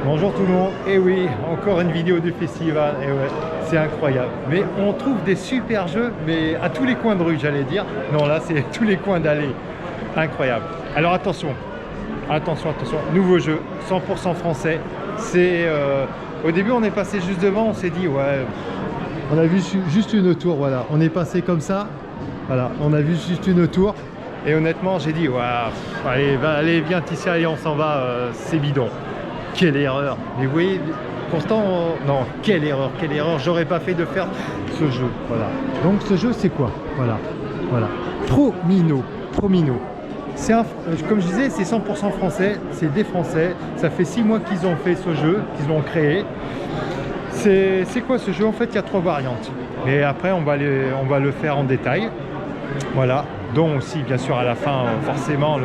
Bonjour tout le monde, et oui, encore une vidéo du festival, et ouais, c'est incroyable. Mais on trouve des super jeux, mais à tous les coins de rue, j'allais dire. Non, là, c'est tous les coins d'allée. Incroyable. Alors attention, attention, attention, nouveau jeu, 100% français. C'est au début, on est passé juste devant, on s'est dit, ouais, on a vu juste une tour, voilà. On est passé comme ça, voilà, on a vu juste une tour. Et honnêtement, j'ai dit, ouais, allez, allez, viens Tissia, allez, on s'en va, c'est bidon. Quelle erreur! Mais vous voyez, pourtant, non, quelle erreur, j'aurais pas fait de faire ce jeu, voilà. Donc ce jeu, c'est quoi? Voilà, voilà. Promino. C'est comme je disais, c'est 100% français, c'est des Français. Ça fait 6 mois qu'ils ont fait ce jeu, qu'ils l'ont créé. C'est quoi ce jeu? En fait, il y a 3 variantes. Et après, on va le faire en détail. Voilà, dont aussi bien sûr à la fin forcément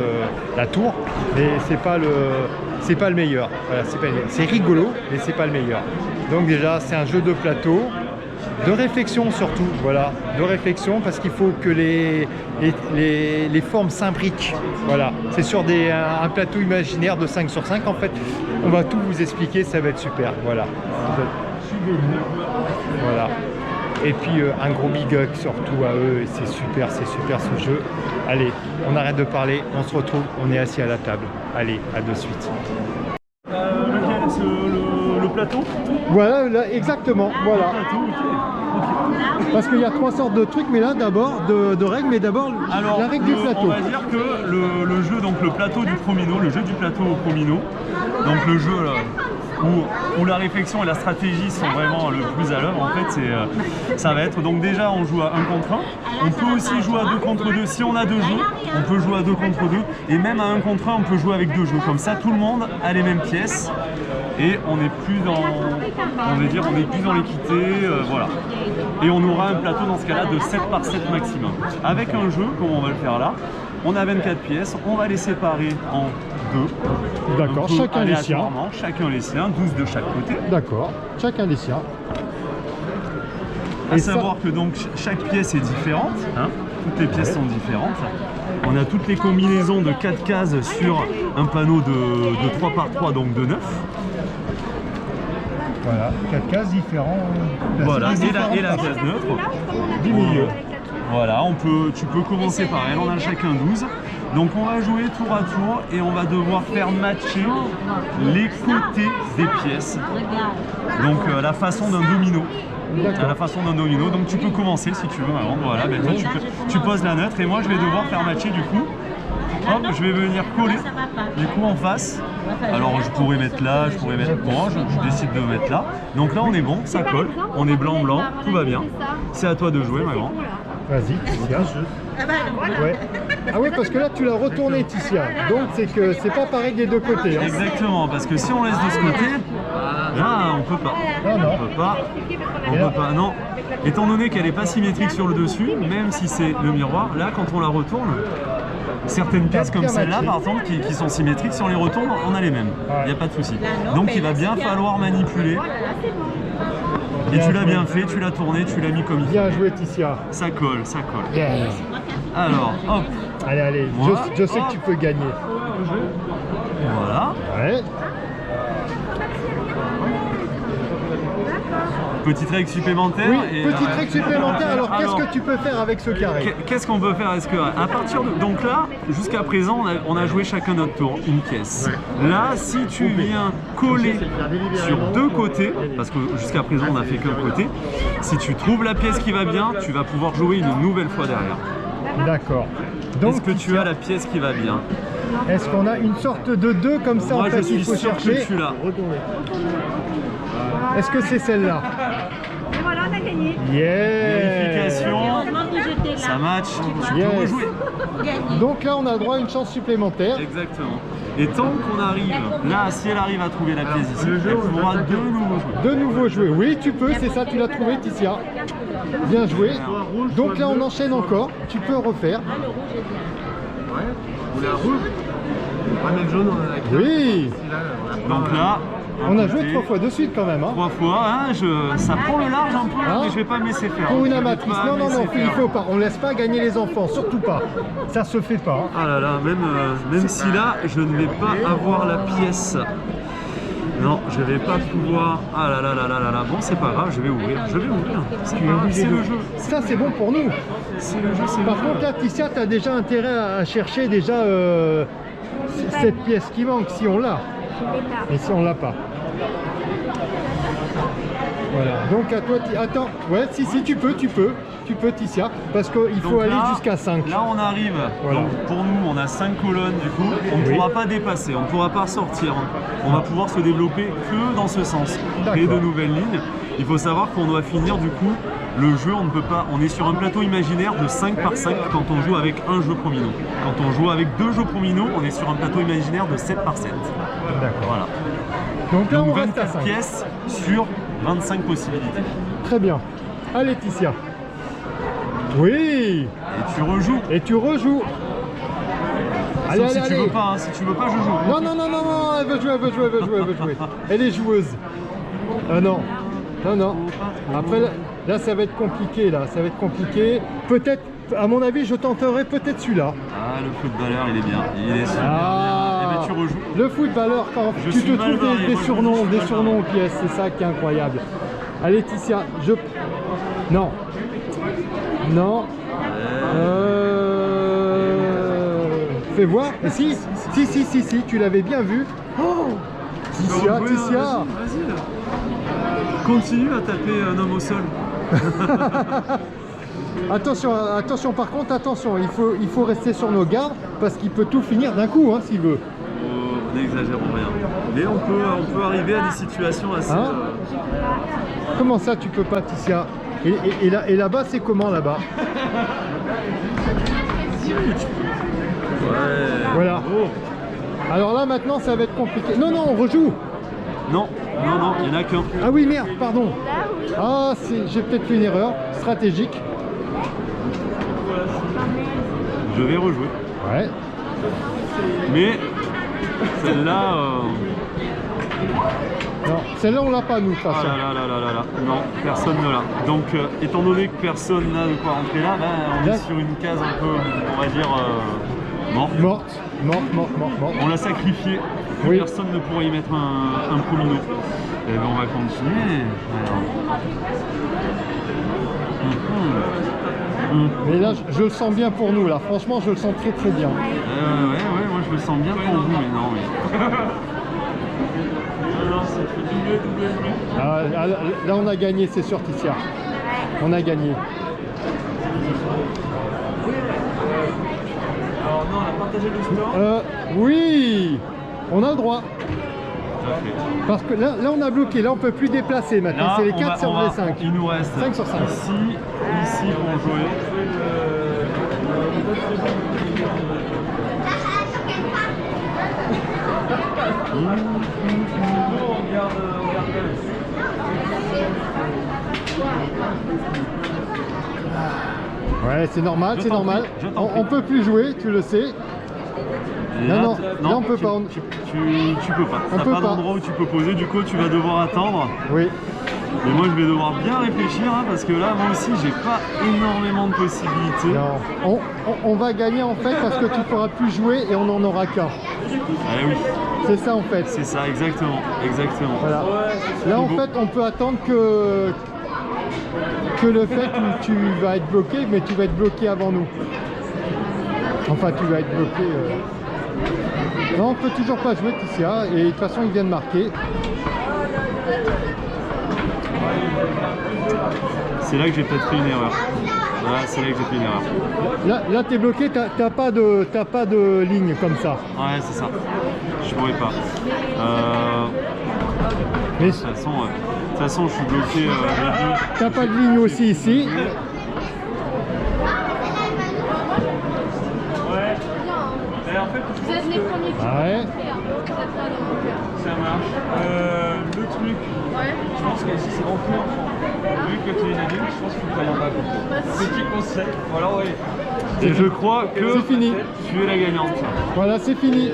la tour, mais c'est pas le meilleur. Voilà, c'est rigolo, mais c'est pas le meilleur. Donc déjà c'est un jeu de plateau, de réflexion surtout, voilà, de réflexion parce qu'il faut que les formes s'imbriquent. Voilà, c'est sur un plateau imaginaire de 5 sur 5 en fait. On va tout vous expliquer, ça va être super. Voilà, suivez-nous. Voilà. Et puis un gros big up surtout à eux, c'est super ce jeu. Allez, on arrête de parler, on se retrouve, on est assis à la table. Allez, à de suite. Le plateau? Voilà, là, exactement, voilà. Parce qu'il y a 3 sortes de trucs, mais là d'abord, de règles, mais d'abord la règle du plateau. On va dire que le jeu, donc le plateau du Promino, le jeu du plateau au Promino, donc le jeu où la réflexion et la stratégie sont vraiment le plus à l'œuvre, en fait, ça va être, donc déjà on joue à 1 contre 1, on peut aussi jouer à 2 contre 2, si on a 2 jeux, on peut jouer à 2 contre 2, et même à 1 contre 1, on peut jouer avec 2 jeux, comme ça tout le monde a les mêmes pièces, et on n'est plus dans l'équité, voilà. Et on aura un plateau dans ce cas-là de 7 par 7 maximum. Avec un jeu, comme on va le faire là, on a 24 pièces, on va les séparer en 2. D'accord, chacun les siens. Chacun les siens, 12 de chaque côté. D'accord, chacun les siens. À savoir que donc chaque pièce est différente, hein, toutes les pièces sont différentes. On a toutes les combinaisons de 4 cases sur un panneau de 3 par 3, donc de 9. Voilà, 4 cases différents. Voilà, et la case neutre du milieu. Voilà, tu peux commencer par elle, on a chacun 12. Donc on va jouer tour à tour et on va devoir faire matcher les côtés des pièces. Donc à la façon d'un domino. À la façon d'un domino. Donc tu peux commencer si tu veux avant. Voilà, ben toi, tu poses la neutre et moi je vais devoir faire matcher du coup. Hop, je vais venir coller du coup en face. Alors je pourrais mettre là, je pourrais mettre bon, je décide de mettre là. Donc là on est bon, ça colle, on est blanc, tout va bien. C'est à toi de jouer ma grande. Vas-y, Tissia. Ouais. Ah oui, parce que là tu l'as retourné Tissia. Donc c'est que c'est pas pareil des deux côtés. Hein. Exactement, parce que si on laisse de ce côté, là on peut pas. Non, non. On peut pas, non. Étant donné qu'elle n'est pas symétrique sur le dessus, même si c'est le miroir, là quand on la retourne, certaines pièces comme celle-là par exemple qui sont symétriques, si on les retourne, on a les mêmes. Il n'y a pas de souci. Donc il va bien falloir manipuler. Et tu l'as bien fait, tu l'as tourné, tu l'as mis comme il faut. Bien joué Tissia. Ça colle, ça colle. Bien. Alors, hop. Allez, allez, moi, je sais que tu peux gagner. Voilà. Ouais. Petite règle supplémentaire. Oui, petite règle supplémentaire. Alors, qu'est-ce que tu peux faire avec ce carré? Qu'est-ce qu'on peut faire? Est-ce que à partir de donc là, jusqu'à présent, on a joué chacun notre tour, une pièce. Ouais. Là, si tu viens coller sur 2 côtés, parce que jusqu'à présent on n'a fait qu'un côté, si tu trouves la pièce qui va bien, tu vas pouvoir jouer une nouvelle fois derrière. D'accord. Donc, est-ce que tu as la pièce qui va bien? Est-ce qu'on a une sorte de 2 comme ça? Moi, en fait, je suis sûr que tu l'as. Est-ce que c'est celle-là? Et voilà, on a gagné. Yeah. Vérification. Ça match. Tu peux rejouer. Donc là, on a le droit à une chance supplémentaire. Exactement. Et tant qu'on arrive, là, si elle arrive à trouver la pièce ici, elle pourra de nouveau jouer. De nouveau jouer. Oui, tu peux, c'est ça, tu l'as trouvé, Tissia. Bien joué. Donc là, on enchaîne encore. Tu peux refaire. Ouais, ou la rouge. On va mettre jaune, on a la carte. Oui. Donc là, on a joué 3 fois de suite quand même. Hein. 3 fois, hein, ça prend le large un peu, hein, mais je vais pas me laisser faire. Pour une amatrice, non, non, non, il faut pas. On laisse pas gagner les enfants, surtout pas. Ça se fait pas. Hein. Ah là là, même si là, je ne vais pas avoir la pièce Non, je vais pas pouvoir. Ah là là là là là là. Bon, c'est pas grave, je vais ouvrir. Je vais ouvrir. C'est Tu es pas grave, obligé c'est de- le jeu. Ça, c'est bon pour nous. C'est le jeu, c'est le Par jeu. contre, là, Ticia, tu as déjà intérêt à chercher déjà cette pièce qui manque, si on l'a. Je l'ai pas. Et si on l'a pas. Voilà. Donc à toi, attends. Ouais, si, tu peux, Ticia. Parce qu'il faut Donc aller là, jusqu'à 5. Là, on arrive. Voilà. Donc, pour nous, on a 5 colonnes du coup. On ne Oui. pourra pas dépasser, on ne pourra pas sortir. On va pouvoir se développer que dans ce sens. Créer de D'accord. nouvelles lignes. Il faut savoir qu'on doit finir du coup le jeu. On ne peut pas. On est sur un plateau imaginaire de 5 par 5 quand on joue avec un jeu promino. Quand on joue avec 2 jeux promino, on est sur un plateau imaginaire de 7 par 7. D'accord. Voilà. Donc là, Donc on reste à 24 5. pièces sur 25 possibilités. Très bien. Allez, Ticia. Oui. Et tu rejoues. Et tu rejoues. Allez, Sauf allez, si tu allez. veux pas, hein. Si tu veux pas, je joue. Non, non, non, non, non, elle veut jouer, elle veut jouer, elle veut jouer, elle veut jouer. Elle est joueuse. Ah non, non, non. Après, là, ça va être compliqué, là, ça va être compliqué. Peut-être, à mon avis, je tenterai peut-être celui-là. Ah, le footballeur, il est bien. Il est super Ah, bien. Eh ben, tu rejoues. le footballeur, quand Je tu suis te mal trouves barré, des moi, je surnoms, me dis, je suis des mal surnoms aux barré. pièces, c'est ça qui est incroyable. Allez, Ticia, Non. Non. Fais voir. Et si, tu l'avais bien vu. Oh, Ticia, Ouais, Ticia. vas-y. Continue à taper un homme au sol. Attention, attention, par contre, attention, il faut rester sur nos gardes parce qu'il peut tout finir d'un coup, hein, s'il veut. Oh, n'exagérons rien. Mais on peut arriver à des situations assez... Hein Comment ça, tu peux pas, Ticia? Et là-bas, c'est comment, là-bas? Ouais. Voilà. Bravo. Alors là, maintenant, ça va être compliqué. Non, non, on rejoue. Non, non, non, il n'y en a qu'un. Ah oui, merde, pardon. Là, oui. Ah, j'ai peut-être fait une erreur stratégique. Je vais rejouer. Ouais. Mais celle-là... Non, celle-là, on l'a pas, nous, de toute Ah façon. là là là là là là. Non, personne ne l'a. Donc, étant donné que personne n'a de quoi rentrer là, ben, on Là- est sur une case un peu, on va dire, morte. Morte. On l'a sacrifié. Oui. Personne ne pourra y mettre un promino. Et ben, on va continuer. Alors. Mais là, je le sens bien pour nous, là. Franchement, je le sens très, très bien. Ouais, moi je le sens bien pour vous, mais non, mais. Non, c'est double. Ah, là, on a gagné, c'est sûr, Ticia. On a gagné. Alors, non, on a partagé le score. Oui, on a le droit. Tout à fait. Parce que là, on a bloqué. Là, on peut plus déplacer maintenant. Là, C'est les on 4 va- sur on va- les 5. Il nous reste 5 sur 5. Ici pour jouer. Ouais, c'est normal, Je c'est t'en normal. prie, je t'en On prie. peut plus jouer, tu le sais. Non, là, on peut pas. Tu peux pas. On T'as peut pas pas. d'endroit où tu peux poser, du coup tu vas devoir attendre. Oui. Mais moi je vais devoir bien réfléchir hein, parce que là moi aussi j'ai pas énormément de possibilités. Non. On va gagner en fait parce que tu pourras plus jouer et on n'en aura qu'un. Ah oui, C'est ça en fait. c'est ça, exactement. Voilà. Là en fait on peut attendre que le fait où tu vas être bloqué, mais tu vas être bloqué avant nous. Enfin tu vas être bloqué. Non, on peut toujours pas jouer Ticia et de toute façon il vient de marquer. C'est là que j'ai peut-être fait une erreur. Voilà, c'est là que j'ai fait une erreur. Là t'es bloqué, t'as pas de ligne comme ça. Ouais, c'est ça. Je pourrais pas. Mais De toute façon, je suis bloqué. t'as pas de ligne aussi ici. Vous êtes les premiers qui Ouais. Ça marche. Le truc, je pense qu'ici c'est en cours. Vu que tu es une adulte, je pense qu'il faut pas y en bas. Petit conseil. Voilà, oui. Et je crois que C'est fini. tu es la gagnante. Voilà, c'est fini.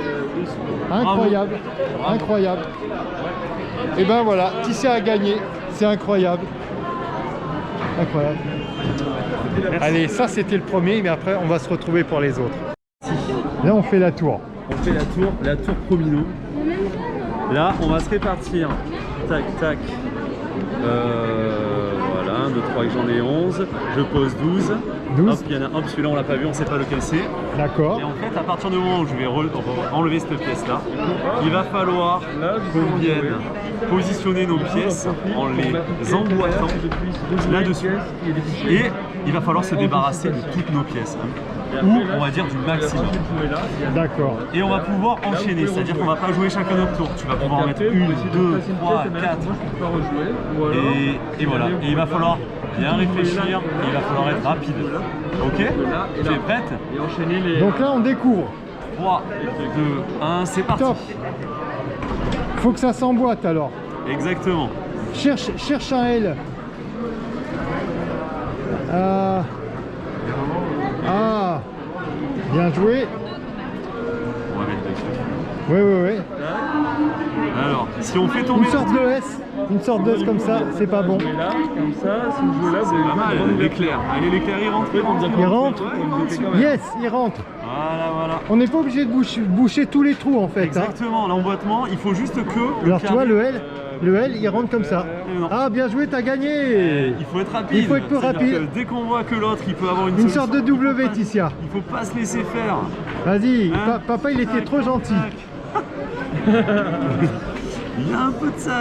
Incroyable. Bravo. Incroyable. Et ben voilà, Ticia a gagné. C'est incroyable. Incroyable. Allez, ça c'était le premier, mais après on va se retrouver pour les autres. Là on fait la tour. On fait la tour promino. Là, on va se répartir. Tac, tac. Voilà, 1, 2, 3, que j'en ai 11. Je pose 12. 12. Hop, il y en a un, celui-là on l'a pas vu, on sait pas lequel c'est. D'accord. Et en fait, à partir du moment où je vais enlever cette pièce-là, il va falloir qu'on vienne positionner nos pièces en les emboîtant là-dessus. Et il va falloir se débarrasser de toutes nos pièces. Ou on va dire du maximum. D'accord. Et on va pouvoir enchaîner, c'est-à-dire qu'on va pas jouer chacun notre tour. Tu vas pouvoir en mettre 1, 2, 3, 4. Et voilà. Et il va falloir bien réfléchir et il va falloir être rapide. Ok? Tu es prête? Donc là, on découvre. 3, 2, 1, c'est parti. Top. Faut que ça s'emboîte alors. Exactement. Cherche un L. Ah, bien joué. On va mettre dessus. Oui. Alors, si on fait tomber Une sorte de S. Une sorte de S comme ça, c'est pas bon. Là, comme ça, si je joue là, c'est pas mal, l'éclair. Allez, l'éclair, il rentre. Il rentre. Yes, il rentre. Voilà. On n'est pas obligé de boucher tous les trous en fait. Exactement, l'emboîtement, il faut juste que... Alors tu vois, le L, il rentre comme ça. Non. Ah, bien joué, t'as gagné. Il faut être rapide. Il faut être plus C'est-à-dire rapide. que dès qu'on voit que l'autre, il peut avoir une Une solution, sorte de W, Ticia. il faut pas se laisser faire. Vas-y, Hein? papa, il était trop gentil. Il y a un peu de ça,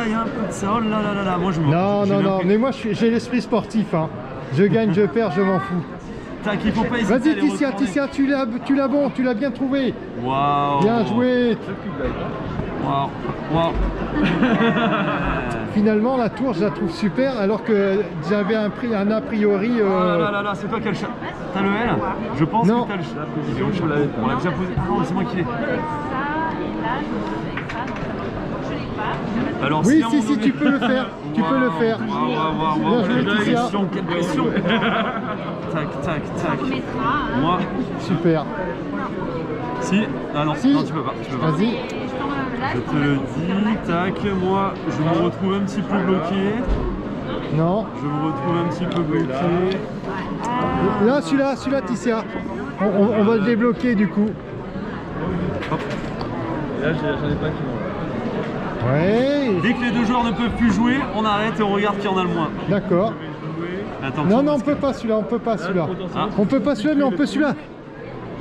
Oh là là, moi je me... Non, mais moi j'ai l'esprit sportif. Hein. Je gagne, je perds, je m'en fous. Tac, il faut pas hésiter. Vas-y, à les Ticia, retourner. tu l'as bon, tu l'as bien trouvé. Waouh. Bien joué. Waouh. Finalement, la tour, je la trouve super, alors que j'avais un a priori. Oh là, c'est toi qui as le chat. T'as le L? Je pense Non. que t'as le chat. Il est où, on l'a déjà posé. Ah non, c'est moi qui l'ai. Alors, Oui, à un moment si, donné- tu peux le faire. Tu peux le faire. Waouh, Bien joué, quelle Ticia. pression, quelle pression. Tac. Moi, Super. si. Ah non, Si. non, tu peux pas. Vas-y. Je te le dis, tac, moi, je me retrouve un petit peu bloqué. Non. Je me retrouve un petit peu bloqué. Là, celui-là, Ticia. On va le débloquer du coup. Hop. Et là, j'en ai pas qui vont. Ouais. Dès que les deux joueurs ne peuvent plus jouer, on arrête et on regarde qui en a le moins. D'accord. Attention, Non, on parce peut pas celui-là, on peut pas celui-là. Ah. On peut pas celui-là, mais on peut celui-là.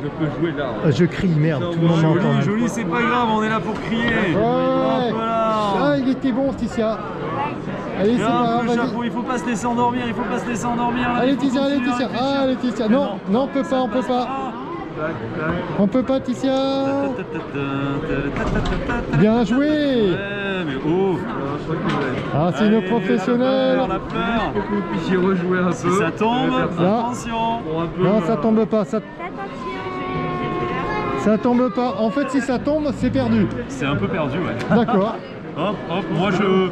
Je peux jouer là. Je crie, merde, tout le monde m'entend. Joli, c'est pas grave, on est là pour crier. Ouais. Hop là. Ah, il était bon, Ticia. Allez, c'est Tiens, pas un grave, peu le vas-y. chapeau, il faut pas se laisser endormir, là, Allez, il faut Ticia, allez, continuer à Ticia. réfléchir. Ah, allez, Ticia. Non, on peut pas, on peut pas. On peut pas, Ticia. Bien joué. Ouais, mais oh. Ah, c'est une Allez, professionnelle. la peur. Que vous puissiez rejouer un peu. Si ça tombe, Là. attention. Pour un peu, Non, ça tombe pas. Ça tombe pas. En fait, si ça tombe, c'est perdu. C'est un peu perdu, ouais. D'accord. Hop, moi je...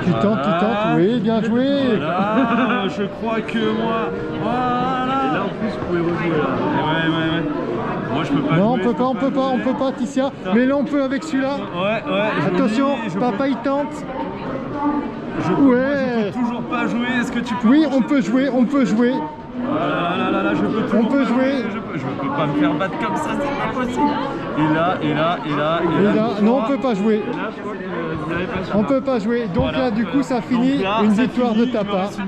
Tu tentes, oui, bien joué. Voilà, je crois que moi... Voilà. Et là, en plus, vous pouvez rejouer là. Ouais. Moi je peux pas Non, jouer, on peut pas, Ticia. Mais là, on peut avec celui-là. Ouais, je me Attention, dis, je papa, peux- il tente. je peux- moi, Ouais. je peux toujours pas jouer, est-ce que tu peux... Oui, on peut jouer. Là, je peux toujours On peut pas jouer. Je peux pas me faire battre comme ça, c'est pas possible. Et là. Et là, non, on peut pas jouer. Et là, je crois que vous n'avez pas On peut pas jouer. Donc Voilà. là, du coup, ça finit Donc là, une ça victoire finit, de ta il me part. reste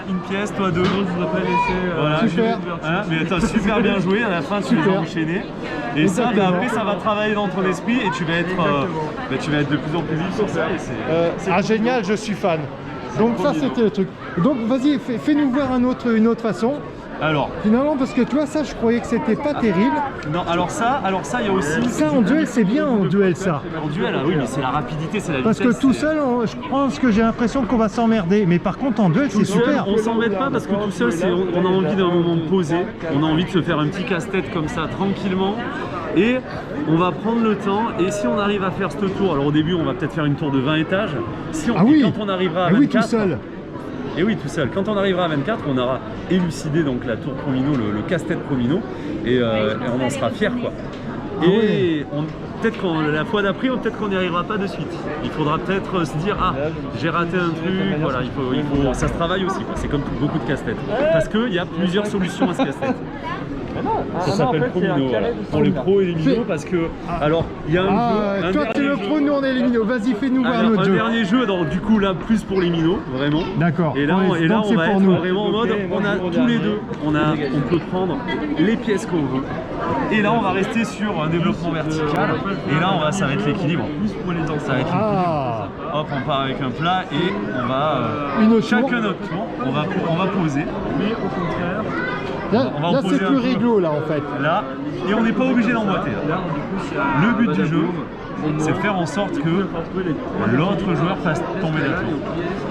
une pièce, toi deux. Je vous ai pas laissé. Voilà, Super. Hein, mais attends, super bien joué, à la fin tu Super. vas enchaîner. Et ça, Exactement. après ça va travailler dans ton esprit et tu vas être de plus en plus vif sur ça. Et c'est Ah, génial, je suis fan. Donc ça, c'était le truc. Donc vas-y, fais-nous voir une autre façon. Alors, Finalement, parce que toi, ça, je croyais que c'était pas terrible. non, alors ça, il y a aussi... Ça, en duel, c'est bien en duel, ça. En duel, ah oui, mais c'est la rapidité, c'est la Parce vitesse. que tout c'est- seul, je pense que j'ai l'impression qu'on va s'emmerder. Mais par contre, en duel, c'est Tout seul, super. on s'embête pas parce que tout seul, on a envie d'un moment de poser, on a envie de se faire un petit casse-tête comme ça, tranquillement. Et on va prendre le temps, et si on arrive à faire ce tour, alors au début, on va peut-être faire une tour de 20 étages. Si on, Ah oui. Quand on arrivera à Ah 24... oui, tout seul. Et oui, tout seul. Quand on arrivera à 24, on aura élucidé donc la tour Promino, le casse-tête Promino, et on en sera fiers, quoi. Ah Et peut-être qu'on la fois d'après, peut-être qu'on n'y arrivera pas de suite. Il faudra peut-être se dire, ah, j'ai raté un truc, voilà, il faut, ça se travaille aussi, quoi. C'est comme beaucoup de casse-tête. Parce qu'il y a plusieurs solutions à ce casse-tête. Ça s'appelle Promino. Pour les pros et les minots parce que. Alors, il y a un jeu. Un toi t'es le dernier pro, jeu. nous on est les minots. Vas-y, fais-nous voir notre Un jeu. dernier jeu, donc du coup là plus pour les minots, vraiment. D'accord. Et là, Donc on c'est va pour être nous. vraiment en mode, on a tous les deux, on peut prendre les pièces qu'on veut. Et là, on va rester sur un développement vertical. Et là, ça va être l'équilibre. Ça va être Ah, hop, on part avec un plat et on va Une tour. chacun notre tour. On va poser. Mais au contraire, là, on va en là poser c'est un plus peu. réglo là en fait. Là, et on n'est pas obligé d'emboîter. Le but du jeu, c'est de faire en sorte que l'autre joueur fasse tomber la tour.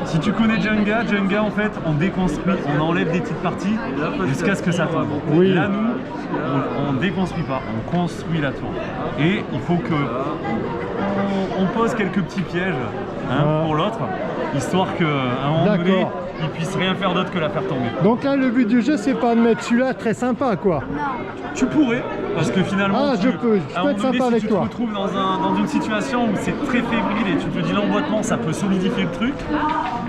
Si tu connais Jenga en fait, on déconstruit, on enlève des petites parties jusqu'à ce que ça tombe. Oui. Là, nous, on déconstruit pas, on construit la tour. Et il faut que on pose quelques petits pièges pour l'autre, histoire qu'à un moment donné, D'accord. il puisse rien faire d'autre que la faire tomber. Donc là le but du jeu c'est pas de mettre celui-là très sympa quoi. Tu pourrais, parce que finalement, Ah, je peux être à un moment sympa donné, avec si toi. tu te retrouves dans une situation où c'est très fébrile et tu te dis l'emboîtement, ça peut solidifier le truc,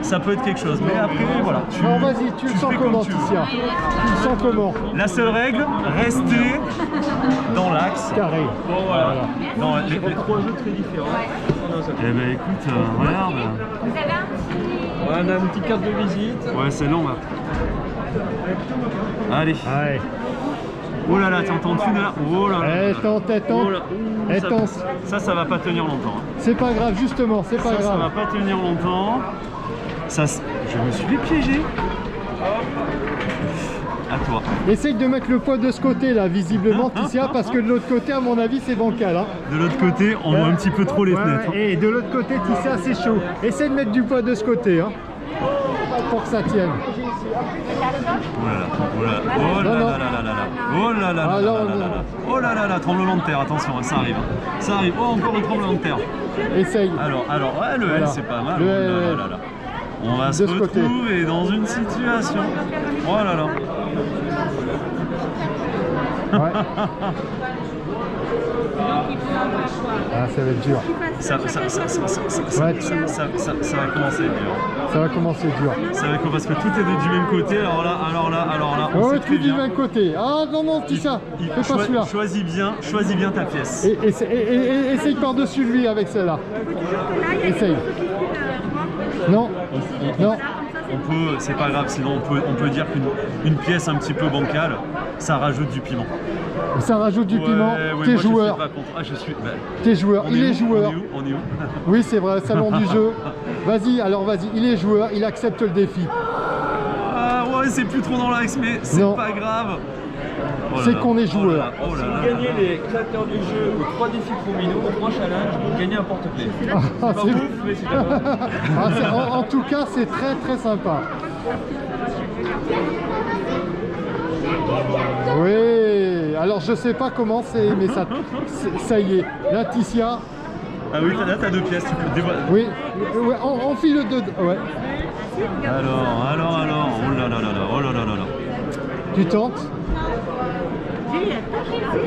ça peut être quelque chose. Mais après, voilà. Non vas-y, tu le sens fais comment comme tu veux. Ticia? Tu le sens comment? La seule règle, rester dans l'axe. Carré. Voilà. Dans les trois jeux très différents. Eh ben écoute, regarde. Vous avez un petit... On a une petite carte de visite. Ouais, c'est long là. Allez. Ouais. Oh là là, t'entends-tu de là? Oh là là. Eh, tente. Oh là. Eh, Ça- tente. Ça va pas tenir longtemps. hein. C'est pas grave justement, c'est pas Ça va grave. pas tenir longtemps. Je me suis fait piéger. À toi. Essaye de mettre le poids de ce côté là, visiblement Ticia, parce que de l'autre côté à mon avis c'est bancal. Hein. De l'autre côté, on voit un petit peu trop les Ouais, fenêtres. et de l'autre côté Ticia c'est chaud. Essaye de mettre du poids de ce côté. Hein. Pour que ça tienne. Oh là là, oh là là, oh là Non, non. là là là là là, oh là là là Ah, là non, là non. là là. Oh là là là, tremblement de terre, attention, ça arrive. Ça arrive. Oh, encore un tremblement de terre. Essaye. Alors, ouais, le Voilà. L, c'est pas mal. Le Oh là L, là ouais. là là. On va se De ce côté. retrouver dans une situation. Oh là là. Ouais. Ah, ça va être dur. Ça va commencer dur. Ça va commencer dur. Ça va commencer parce que tout est du même côté. Alors là, on Ouais, sait très tout du bien. même côté. Ah non, non, Ticia, fais pas celui-là. Choisis bien ta pièce. Et essaye par-dessus lui avec celle-là. Essaye. Non, non. On peut, c'est pas grave, sinon on peut dire qu'une pièce un petit peu bancale, ça rajoute du piment. Ça rajoute du piment. Ouais, T'es moi, joueur. Je suis pas contre. Ah, je suis. Bah, T'es joueur. on Il est où joueur. On est où Oui, c'est vrai, salon du jeu. Vas-y, alors vas-y. Il est joueur. Il accepte le défi. Ah ouais, c'est plus trop dans l'axe, mais c'est Non. pas grave. Oh là C'est là, qu'on est oh là joueur. là, oh là là. Vous gagnez les créateurs du jeu aux 3 défis Promino, aux 3 challenges, vous gagnez un porte-clés. Ah, Pas c'est- ouf, mais c'est pas grave. Ah, en tout cas, c'est très très sympa. Oui, alors je sais pas comment c'est, mais ça y est. Là, Ticia, Ah oui, là t'as deux pièces, tu peux dévoiler. oui, ouais, on file le deux. Ouais. Alors, oh là là là là, oh là là là là. Tu tentes?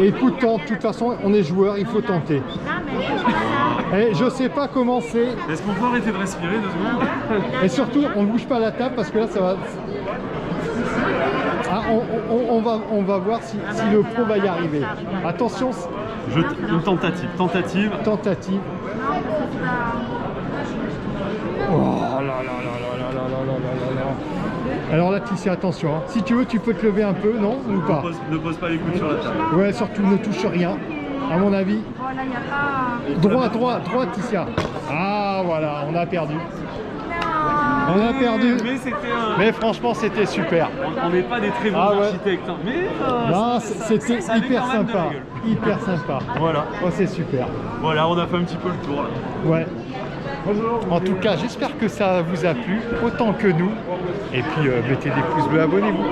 Écoute, tente. De toute façon, on est joueur, il faut tenter. Et je sais pas comment c'est. Est-ce qu'on peut arrêter de respirer 2 secondes? Et surtout, on ne bouge pas la table parce que là, ça va. Ah, on va voir si le pro va y arriver. Attention, Une tentative. tentative. Oh là là là là là là là là là. Alors là, Ticia, attention. Hein. Si tu veux, tu peux te lever un peu, non? Ou pas? Ne pose pas les coudes sur la table. Ouais, surtout ne touche rien. À mon avis. Voilà, il n'y a pas... Droit, Ticia. Ah, voilà, on a perdu. On a perdu. Mais c'était un. Mais franchement, c'était super. On n'est pas des très bons Ah ouais. architectes, hein. Mais Non, ça c'était avait hyper quand même de la sympa. gueule. Hyper sympa. Voilà, Oh, c'est super. voilà, on a fait un petit peu le tour là. Ouais. En tout cas, j'espère que ça vous a plu autant que nous. Et puis, mettez des pouces bleus, abonnez-vous.